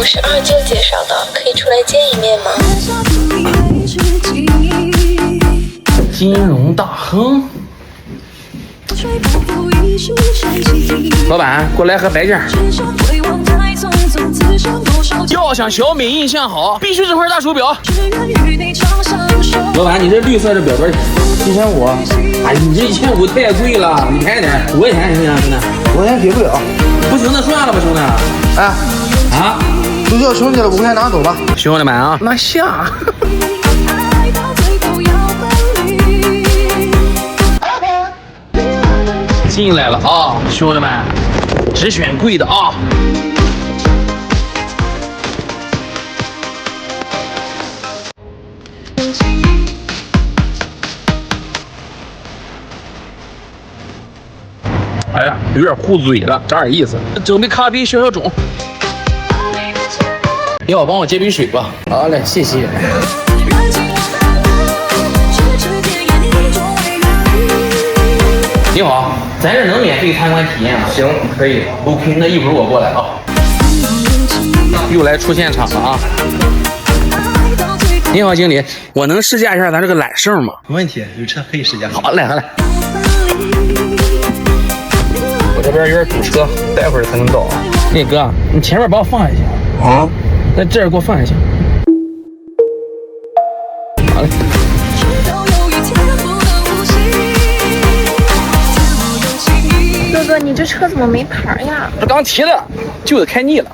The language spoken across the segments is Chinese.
我是二舅介绍的，可以出来见一面吗？金融大亨。老板，给我来盒白件。要想小米印象好，必须这块大手表。老板，你这绿色的表多少钱？1500。哎，你这1500太贵了，你便宜点，5块钱行不行，兄弟5块钱给不了。不行，那算了吧，兄弟。哎，啊，都叫兄弟了，5块钱拿走吧。兄弟们啊，拿下。进来了啊，兄弟们，只选贵的啊。哎呀，有点糊嘴了，长点意思。整杯咖啡消消肿。要帮我接杯水吧。好嘞，谢谢。你好，咱这能免费参观体验吗？行，可以。OK， 那一会儿我过来啊。又来出现场了啊！你好，经理，我能试驾一下咱这个揽胜吗？没问题，有车可以试驾。好嘞，好嘞。我这边有点堵车，待会儿才能到。那哥，你前面把我放下行吗？啊？在这儿给我放下行。好嘞。哥哥，你这车怎么没牌呀？这刚提的，旧的开腻了。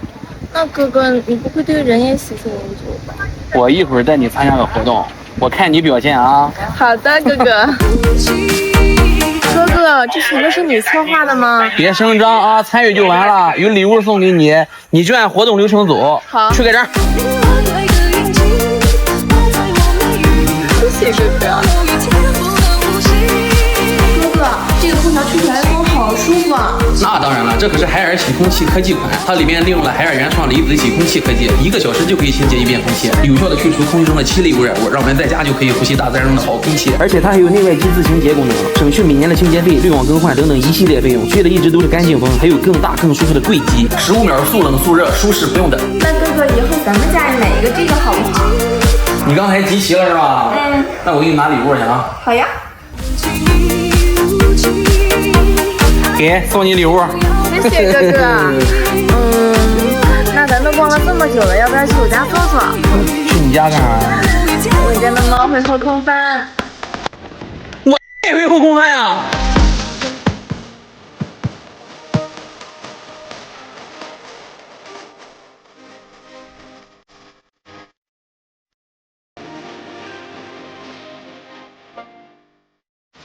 那哥哥，你不会对人也喜新厌旧吧？我一会儿带你参加个活动，我看你表现啊。好的，哥哥。哥哥，这全都是你策划的吗？别声张啊，参与就完了，有礼物送给你，你就按活动流程走。好，去盖章。谢谢哥哥。哥哥，这个空调吹起来风好舒服啊！那当然了，这可是海尔洗空气科技款，它里面利用了海尔原创离子洗空气科技，1个小时就可以清洁1遍空气，有效的去除空气中的7类污染物，让我们在家就可以呼吸大自然中的好空气。而且它还有内外机自行洁功能，省去每年的清洁费、滤网更换等等一系列费用，吹的一直都是干净风，还有更大更舒服的柜机，15秒速冷速热，舒适不用等。那哥哥，以后咱们家也买一个这个好不好？你刚才集齐了是吧？嗯。那我给你拿礼物去啊。好呀。给，送你礼物。谢谢哥哥。那咱都逛了这么久了，要不要去我家坐坐？去你家干啥呀？我家的猫会后空翻。我也会后空翻呀。